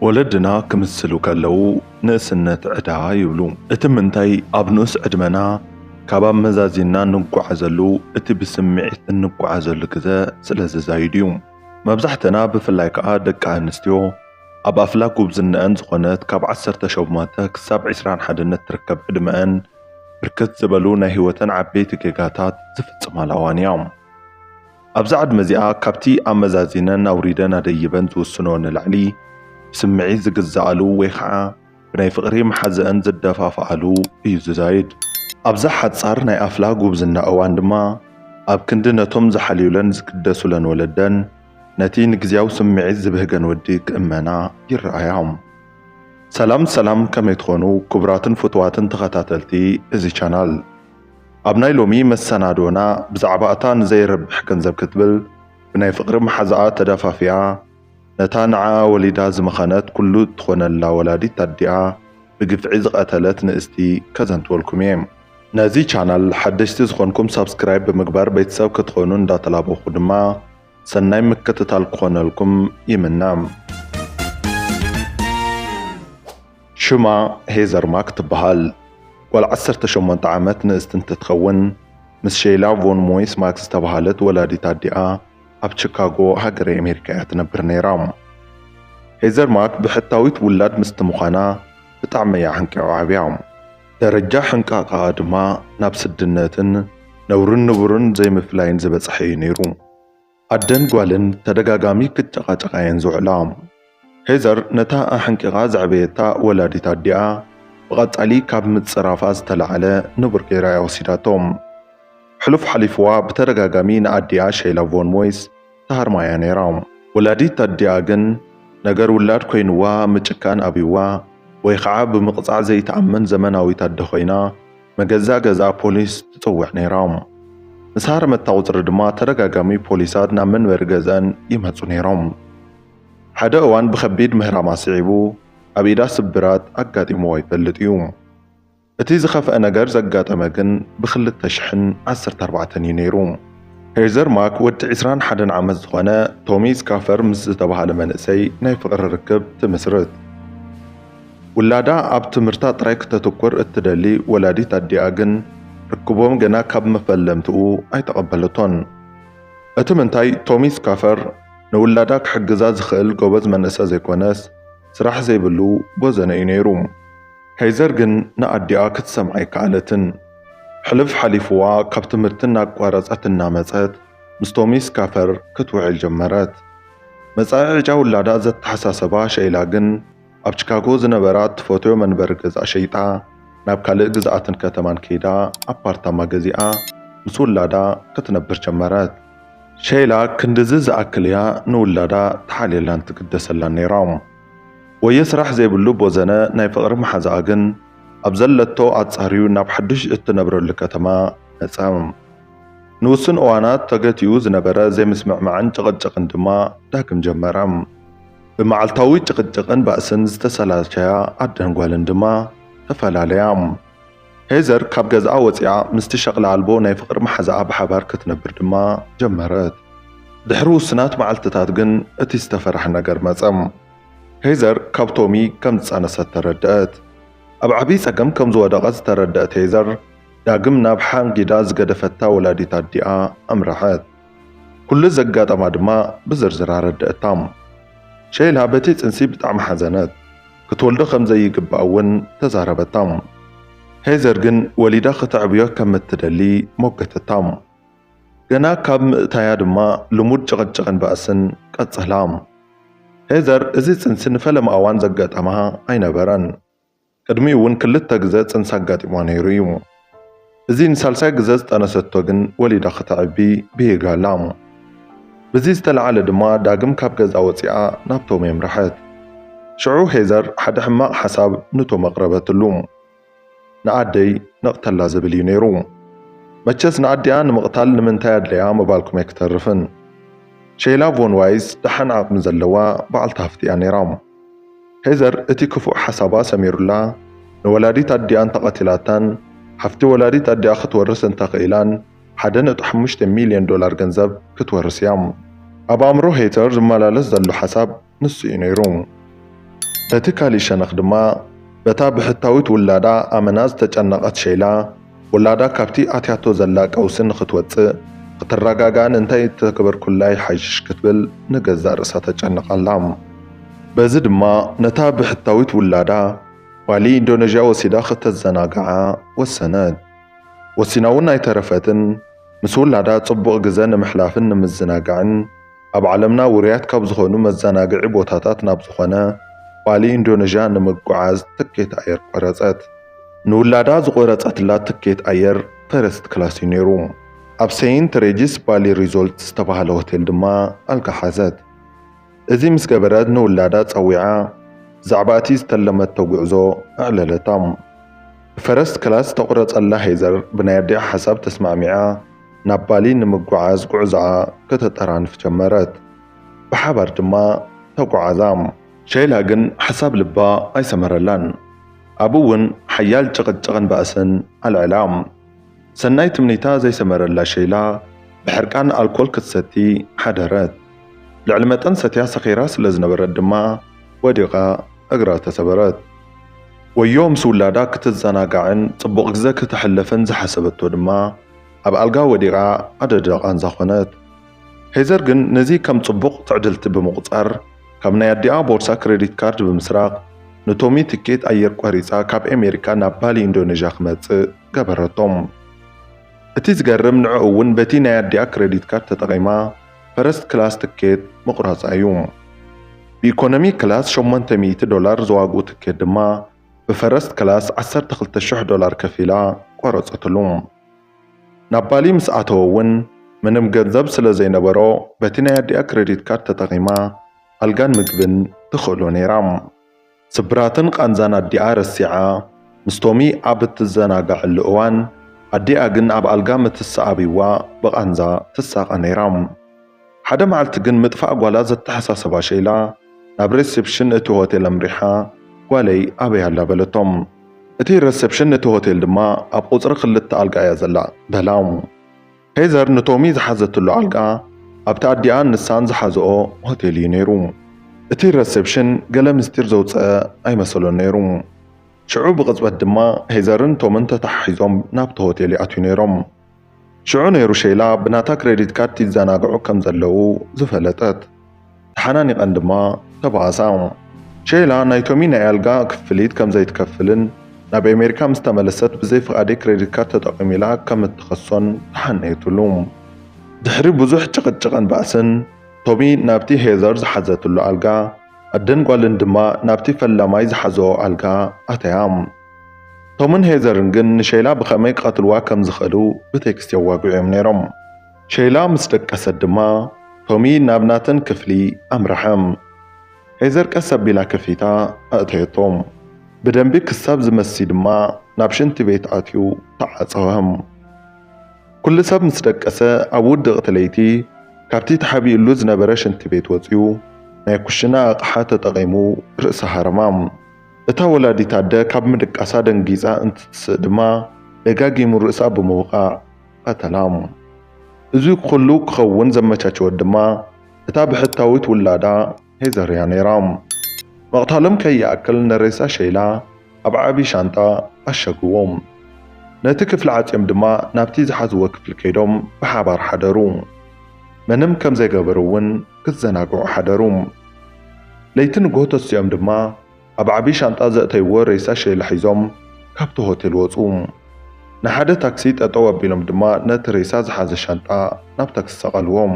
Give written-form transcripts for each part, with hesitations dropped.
ወለድና ክምስሉ ከለው ንእስነት ዕዳ ይብሉ እቲ ምንታይ ኣብ ንእስ ዕድመና ካብ መዛዚና ንጓዓዘሉ እቲ ብስምዒት እንጓዓዘሉ ግዜ ስለ ዝዛይድ እዩ። መብዛሕተና ብፍላይ ከዓ ደቂ ኣንስትዮ ኣብ ኣፍላግ ጉብዝነአን ዝኾነት ካብ 18 ክሳብ 21 ትርከብ ዕድመአን ብርክት ዝበሉ ናይ ህይወተን ዓበይቲ ጌጋታት ዝፍጽማላ እዋን እያ። ኣብዛ ዕድመ እዚኣ ካብቲ ኣብ መዛዚነን ኣውሪደን ኣደይበን ዝውስኖ ንላዕሊ ስምዒት ዝግዛኣሉ ወይ ከዓ ብናይ ፍቕሪ መሓዘአን ዝደፋፍኣሉ እዩ ዝዛይድ። ኣብዛ ሓጻር ናይ ኣፍላግ ጉብዝና እዋን ድማ ኣብ ክንዲ ነቶም ዝሓልዩለን ዝቅደሱለን ወለደን ነቲ ንግዚያዊ ስምዒት ዝብህገን ወዲ ክእመና ይረኣያ። ሰላም ከመይ ትኾኑ ክቡራትን ፍትዋትን ተኸታተልቲ እዚ ቻናል። ኣብ ናይ ሎሚ መሰናዶና ብዛዕባ እታ ንዘይረብሕ ገንዘብ ክትብል ብናይ ፍቕሪ መሓዛኣ ተደፋፊያ ነታ ንዓ ወሊዳ ዝመኸነት ኩሉ ትኾነላ ወላዲት ኣዲኣ ብግፍዒ ዝቐተለት ንእስቲ ከዘንትወልኩም እየ። ነዚ ቻናል ሓደሽቲ ዝኾንኩም ሰብስክራይብ ብምግባር ቤተሰብ ክትኾኑ እንዳተላበኹ ድማ ሰናይ ምክትታል ክኾነልኩም ይምናም። ሽማ ሄዘር ማክ ትበሃል። ጓል 18 ዓመት ንእስቲ እንትትኸውን ምስ ሼላ ቮን ሞይስ ማክ ዝተባሃለት ወላዲት ኣዲኣ ኣብ ቺካጎ ሃገረ ኣሜሪካ እያ ትነብር ነይራ። ሄዘር ማክ ብሕታዊት ውላድ ምስቲ ምዃና ብጣዕሚ እያ ሕንቂኣ ዓብያ። ደረጃ ሕንቃቓ ድማ ናብ ስድነትን ነውርን ንቡርን ዘይምፍላይን ዝበፅሐ እዩ ነይሩ። ኣደን ጓልን ተደጋጋሚ ክጨቓጨቓየን ዝውዕላ። ሄዘር ነታ ሕንቂቓ ዘዕበየታ ወላዲት ኣዲኣ ብቐጻሊ ካብ ምፅራፋ ዝተለዓለ ንቡር ገይራ እያ ወሲዳቶም። ሕሉፍ ሓሊፍዋ ብተደጋጋሚ ንኣዲኣ ሼላ ቮን ሞይስ ተሃርማያ ነይራ። ወላዲት ኣዲኣ ግን ነገር ውላድ ኮይኑዋ ምጭካን ኣብይዋ ወይ ከዓ ብምቕፃዕ ዘይተኣመን ዘመናዊት ኣደ ኮይና መገዛ ገዛ ፖሊስ ትፅውዕ ነይራ። ምስ ሃርመታ ቁፅሪ ድማ ተደጋጋሚ ፖሊሳት ናብ መንበሪ ገዝአን ይመፁ ነይሮም። ሓደ እዋን ብከቢድ ምህራማ ስዒቡ ኣብ ኢዳ ስብራት ኣጋጢምዎ ይፈልጥ እዩ። እቲ ዝኸፍአ ነገር ዘጋጠመ ግን ብ2014 እዩ ነይሩ። ሄዘር ማክ ወዲ 21 ዓመት ዝኾነ ቶሚ ስካፈር ምስ ዝተባሃለ መንእሰይ ናይ ፍቕሪ ርክብ ትምስርት። ውላዳ ኣብ ትምህርታ ጥራይ ክተተኩር እትደሊ ወላዲት ኣዲኣ ግን ርክቦም ገና ካብ መፈለምትኡ ኣይተቐበለቶን። እቲ ምንታይ ቶሚ ስካፈር ንውላዳ ክሕግዛ ዝኽእል ጎበዝ መንእሰይ ዘይኮነስ ስራሕ ዘይብሉ ቦዘነ እዩ ነይሩ። ሄዘር ግን ንኣዲኣ ክትሰምዓ ኣይከኣለትን። ሕልፍ ሓሊፍዋ ካብ ትምህርትን ናቋረፀት እናመፀት ምስ ቶሚ ስካፈር ክትውዕል ጀመረት። መጻኢ ዕጫ ውላዳ ዘተሓሳሰባ ሼላ ግን ኣብ ቺካጎ ዝነበራ ትፈትዮ መንበሪ ገዛ ሸይጣ ናብ ካልእ ግዝኣትን ከተማን ከይዳ ኣፓርታማ ገዚኣ ምስ ውላዳ ክትነብር ጀመረት። ሼላ ክንድዚ ዝኣክል እያ ንውላዳ ተሓልየላን ትግደሰላን ነይራ። ወየ ስራሕ ዘይብሉ ቦዘነ ናይ ፍቕሪ መሓዛኣ ግን ኣብ ዘለቶ ኣጻርዩ ናብ ሓድሽ እትነብረሉ ከተማ መጻ። ንውስን እዋናት ተገቲኡ ዝነበረ ዘይምስምዕማዕን ጭቕጭቕን ድማ ዳግም ጀመረ። ብመዓልታዊ ጭቕጭቕን ባእስን ዝተሰላቸያ ኣደን ጓልን ድማ ተፈላለያ። ሄዘር ካብ ገዝኣ ወፂኣ ምስቲ ሸቕላ ኣልቦ ናይ ፍቕሪ መሓዛኣ ብሓባር ክትነብር ድማ ጀመረት። ድሕሪ ውስናት መዓልትታት ግን እቲ ዝተፈርሐ ነገር መጸ። ሄዘር ካብ ቶሚ ከም ዝጸነሰት ተረድአት። ኣብ ዓብይ ጸገም ከም ዝወደቐት ዝተረድአት ሄዘር ዳግም ናብ ሓንጊዳ ዝገደፈታ ወላዲት ኣዲኣ ኣምራሐት። ኩሉ ዘጋጠማ ድማ ብዝርዝር ረድአታ። ሼላ በቲ ጽንሲ ብጣዕሚ ሓዘነት። ክትወልዶ ከም ዘይግባእ እውን ተዛረበታ። ሄዘር ግን ወሊዳ ክትዕብዮ ከም እትደሊ ሞገተታ። ገና ካብ ምእታያ ድማ ልሙድ ጭቕጭቕን ባእስን ቀጸላ። ሄዘር እዚ ጽንሲ ንፈለማ እዋን ዘጋጠማ ኣይነበረን። ቅድሚ እውን ክልተ ግዜ ጽንሲ ኣጋጢሟ ነይሩ እዩ። እዚ ንሳልሳይ ግዜ ዝጠነሰቶ ግን ወሊዳ ክትዕቢ ብሂጋላ። ብዚ ዝተለዓለ ድማ ዳግም ካብ ገዛ ወፂኣ ናብ ቶም የምራሐት። ሽዑ ሄዘር ሓደ ሕማቕ ሓሳብ ንቶም ኣቕረበትሉ። ንኣደይ ነቕተላ ዝብል እዩ ነይሩ። መቸስ ንኣዲኣ ንምቕታል ንምንታይ ኣድለያ ምባልኩም ኣይክተርፍን። ሼላ ቮን ዋይስ ደሓን ዓቕሚ ዘለዋ በዓልቲ ሃፍቲ እያ ነይራ። ሄዘር እቲ ክፉእ ሓሳባ ሰሚሩላ ንወላዲት ኣዲኣን ተቐቲላታን ሃፍቲ ወላዲት ኣዲኣ ክትወርስ እንተኽኢላን 1.5 ሚልዮን ዶላር ገንዘብ ክትወርስ እያ። ኣብ ኣእምሮ ሄዘር ዝመላለስ ዘሎ ሓሳብ ንሱ እዩ ነይሩ። እቲ ካሊእ ሸነኽ ድማ በታ ብሕታዊት ውላዳ ኣመና ዝተጨነቐት ሸይላ ውላዳ ካብቲ ኣትያቶ ዘላ ቀውሲ ንኽትወፅእ ክትረጋጋእን እንታይ ተገበርኩላይ ሓይሽሽ ክትብል ንገዛእ ርእሳ ተጨንቓላ። በዚ ድማ ነታ ብሕታዊት ውላዳ ዋሊ ኢንዶኔዥያ ወሲዳ ክተዘናግዓ ወሰነት። ወሲና እውን ኣይተረፈትን ምስ ውላዳ ጽቡቕ ግዜ ንምሕላፍን ንምዝናጋዕን ኣብ ዓለምና ውርያት ካብ ዝኾኑ መዘናግዒ ቦታታት ናብ ዝኾነ ዋሊ ኢንዶኔዥያ ንምጉዓዝ ትኬት ኣየር ቆረፀት። ንውላዳ ዝቆረፀትላ ትኬት ኣየር ፈረስት ክላስ እዩ ነይሩ። ኣብ ሴይንት ሬጂስ ባሊ ሪዞርት ዝተባሃለ ሆቴል ድማ ኣልጋ ሓዘት። እዚ ምስ ገበረት ንውላዳ ፀዊዓ ዛዕባ እቲ ዝተለመቶ ጉዕዞ ኣዕለለታ። ፈረስት ክላስ ተቆረፀላ ሄዘር ብናይ ኣዲኣ ሓሳብ ተስማዕሚዓ ናብ ባሊ ንምጉዓዝ ጉዕዞኣ ከተጠራንፍ ጀመረት። ብሓባር ድማ ተጓዓዛ። ሸይላ ግን ሓሳብ ልባ ኣይሰመረላን። ኣብኡ እውን ሓያል ጭቕጭቕን ባእስን ኣልዕላ። ሰናይ ትምኒታ ዘይሰመረላ ሸይላ ብሕርቃን ኣልኮል ክትሰቲ ሓደረት። ልዕሊ መጠን ሰትያ ሰኺራ ስለ ዝነበረት ድማ ወዲቓ እግራ ተሰበረት። ወዮ ምስ ውላዳ ክትዘናጋዕን ጽቡቕ ግዜ ክትሕለፍን ዝሓሰበቶ ድማ ኣብ ኣልጋ ወዲቓ ኣደደቓን ዝኾነት። ሄዘር ግን ነዚ ከም ጽቡቕ ትዕድልቲ ብምቑፃር ካብ ናይ ኣዲኣ ቦርሳ ክሬዲት ካርድ ብምስራቕ ንቶሚ ትኬት ኣየር ቆሪፃ ካብ ኣሜሪካ ናብ ባሊ ኢንዶኔዥያ ክመጽእ ገበረቶም። እቲ ዝገርም ንዕኡ እውን በቲ ናይ ኣዲኣ ክሬዲት ካርድ ተጠቒማ ፈረስት ክላስ ትኬት ምቑራፃ እዩ። ብኢኮኖሚ ክላስ $800 ዝዋግኡ ትኬት ድማ ብፈረስት ክላስ $12,000 ከፊላ ቆረፀትሉ። ናብ ባሊ ምስ ኣተወ እውን ምንም ገንዘብ ስለ ዘይነበሮ በቲ ናይ ኣዲኣ ክሬዲት ካርድ ተጠቒማ ኣልጋን ምግብን ትኽእሎ ነይራ። ስብራትን ቃንዛን ኣዲኣ ረሲዓ ምስ ቶሚ ኣብ እትዘናጋዕሉ እዋን ኣዲኣ ግን ኣብ ኣልጋ ምትሰኣቢዋ ብቃንዛ ትሳቐ ነይራ። ሓደ መዓልቲ ግን ምጥፋእ ጓላ ዘተሓሳሰባ ሸይላ ናብ ሪሴፕሽን እቲ ሆቴል ኣምሪሓ ጓለይ ኣበይ ኣላ በለቶም። እቲ ሪሴፕሽን እቲ ሆቴል ድማ ኣብ ቁፅሪ 2 ኣልጋ እያ ዘላ በላ። ሄዘር ንቶሚ ዝሓዘትሉ ኣልጋ ኣብቲ ኣዲኣ ንሳን ዝሓዝኦ ሆቴል እዩ ነይሩ። እቲ ሪሴፕሽን ገለ ምስጢር ዘውፅአ ኣይመሰሎን ነይሩ። ሽዑ ብቕፅበት ድማ ሄዘርን ቶምን ተተሓሒዞም ናብቲ ሆቴል ይኣትዩ ነይሮም። ሽዑ ነይሩ ሸይላ ብናታ ክሬዲት ካርድ ይዘናግዑ ከም ዘለዉ ዝፈለጠት። ተሓናኒቐን ድማ ተባኣሳ። ሸይላ ናይ ቶሚ ናይ ኣልጋ ክፍሊት ከም ዘይትከፍልን ናብ ኣሜሪካ ምስ ተመለሰት ብዘይ ፍቓደ ክሬዲት ካርድ ተጠቒሚላ ከም እትኸሶን ተሓነየትሉ። ድሕሪ ብዙሕ ጭቕጭቕን ባእስን ቶሚ ናብቲ ሄዘር ዝሓዘትሉ ኣልጋ ኣደን ጓልን ድማ ናብቲ ፈላማይ ዝሓዘኦ ኣልጋ ኣተያ። ቶምን ሄዘርን ግን ንሸይላ ብኸመይ ክቐትልዋ ከም ዝኽእሉ ብቴክስት የዋግዑዮም ነይሮም። ሸይላ ምስ ደቀሰት ድማ ቶሚ ናብ ናተን ክፍሊ ኣምርሐም። ሄዘር ቀስ ኣቢላ ከፊታ ኣእተየቶም። ብደንቢ ክሳብ ዝመሲ ድማ ናብ ሽንቲ ቤት ኣትዩ ተዓፀወም። ኩሉ ሰብ ምስ ደቀሰ ኣብ ውድቕቲ ለይቲ ካብቲ ተሓቢኡሉ ዝነበረ ሽንቲ ቤት ወፅዩ ናይ ኩሽና ኣቕሓ ተጠቒሙ ርእሳ ሃረማም። እታ ወላዲት ኣደ ካብ ምድቃሳ ደንጊፃ እንትትስእ ድማ ደጋጊሙ ርእሳ ብምውቃዕ ቀተላም። እዚ ኩሉ ክኸውን ዘመቻቸወት ድማ እታ ብሕታዊት ውላዳ ሄዘር እያ ነይራ። መቕታሎም ከይኣክል ነሬሳ ሸይላ ኣብ ዓቢ ሻንጣ ኣሸግዎም። ነቲ ክፍሊ ዓፅዮም ድማ ናብቲ ዝሓዝዎ ክፍሊ ከይዶም ብሓባር ሓደሩ። ምንም ከም ዘይገበሩ እውን ክዘናግዑ ሓደሩ። ለይቲ ንግሆ ተስዮም ድማ ኣብ ዓቢ ሻንጣ ዘእተይዎ ሬሳ ሸይላ ሒዞም ካብቲ ሆቴል ወፁ። ንሓደ ታክሲ ጠጠው ኣቢሎም ድማ ነቲ ሬሳ ዝሓዘ ሻንጣ ናብ ታክሲ ሰቐልዎም።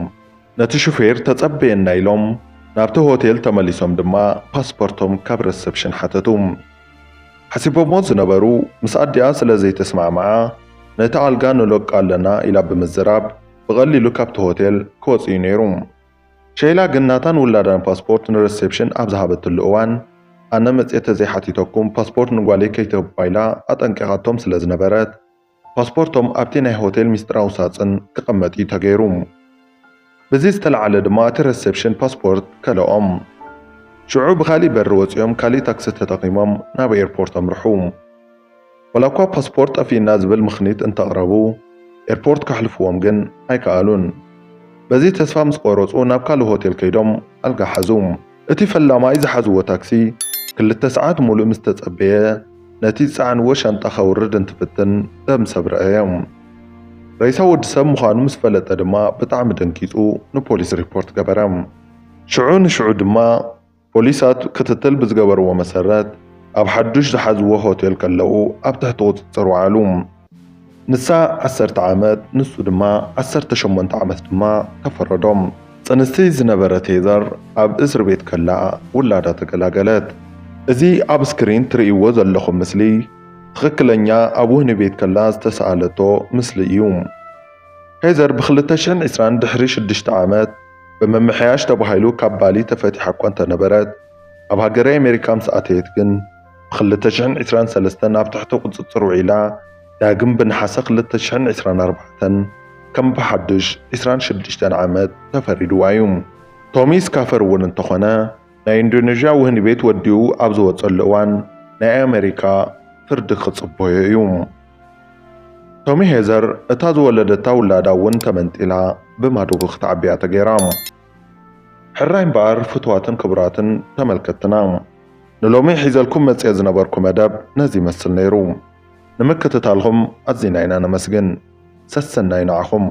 ነቲ ሹፌር ተጸበየና ኢሎም ናብቲ ሆቴል ተመሊሶም ድማ ፓስፖርቶም ካብ ሪሴፕሽን ሓተቱ። ሓሲቦሞ ዝነበሩ ምስ ኣዲኣ ስለ ዘይተስማዕምዓ ነቲ ኣልጋ ንለቅ ኣለና ኢላ ብምዝራብ ብቐሊሉ ካብቲ ሆቴል ክወፅዩ ነይሩ። ሸይላ ግን ናታን ውላዳን ፓስፖርት ንሪሴፕሽን ኣብ ዝሃበትሉ እዋን ኣነ መፅየተ ዘይሓቲተኩም ፓስፖርት ንጓሌይ ከይተባይላ ኣጠንቂቓቶም ስለ ዝነበረት ፓስፖርቶም ኣብቲ ናይ ሆቴል ሚስጥራዊ ሳፅን ክቕመጥ እዩ ተገይሩ። በዚ ዝተለዓለ ድማ እቲ ሪሴፕሽን ፓስፖርት ከለኦም። ሽዑ ብኻሊእ በሪ ወፂኦም ካሊእ ታክሲ ተጠቒሞም ናብ ኤርፖርት ኣምርሑ። ወላ እኳ ፓስፖርት ጠፊና ዝብል ምኽኒት እንተቕረቡ ኤርፖርት ካሕልፍዎም ግን ኣይከኣሉን። በዚ ተስፋ ምስ ቆረፁ ናብ ካልእ ሆቴል ከይዶም ኣልጋ ሓዙ። እቲ ፈላማይ ዝሓዝዎ ታክሲ ክልተ ሰዓት ሙሉእ ምስ ተጸበየ ነቲ ጻዕንዎ ሻንጣ ኸውርድ እንትፍትን ደም ሰብረአዮም ረይሳ ወዲ ሰብ ምዃኑ ምስ ፈለጠ ድማ ብጣዕሚ ደንጊጹ ንፖሊስ ሪፖርት ገበረ ሽዑ ንሽዑ ድማ ፖሊሳት ክትትል ብዝገበርዎ መሰረት ኣብ ሓዱሽ ዝሓዝዎ ሆቴል ከለዉ ኣብ ትሕቲ ቁፅፅር ውዓሉ ንሳ 10 ዓመት ንሱ ድማ 18 ዓመት ድማ ተፈረዶም ጽንስቲ ዝነበረት ሄዘር ኣብ እስር ቤት ከላ ውላዳ ተገላገለት እዚ ኣብ ስክሪን ትርእይዎ ዘለኹም ምስሊ ትክክለኛ ኣብ ወህኒ ቤት ከላ ዝተሰኣለቶ ምስሊ እዩ ሄዘር ብ2020 ድሕሪ 6 ዓመት በመምሕያሽ ተባሂሉ ካብ ባሊ ተፈቲሓ እኳ እንተነበረት ኣብ ሃገረ ኣሜሪካ ምስ ኣተየት ግን ብ2023 ኣብ ትሕቲ ቁፅፅር ውዒላ ዳግም ብነሓሰ 2024 ከም ብሓዱሽ 26 ዓመት ተፈሪድዋ እዩ ቶሚ ስካፈር እውን እንተኾነ ናይ ኢንዶኔዥያ ወህኒ ቤት ወዲኡ ኣብ ዝወፀሉ እዋን ናይ ኣሜሪካ ፍርዲ ክጽበዮ እዩ ቶሚ ሄዘር እታ ዝወለደታ ውላዳ እውን ተመንጢላ ብማዶቡ ክትዓብያ ተገይራ ሕራይ እምበር ፍትዋትን ክቡራትን ተመልከትና ንሎሚ ሒዘልኩም መጽየ ዝነበርኩ መደብ ነዚ ይመስል ነይሩ ንምክትታልኩም ኣዝና ኢና ነመስግን ሰሰናይ ንዓኹም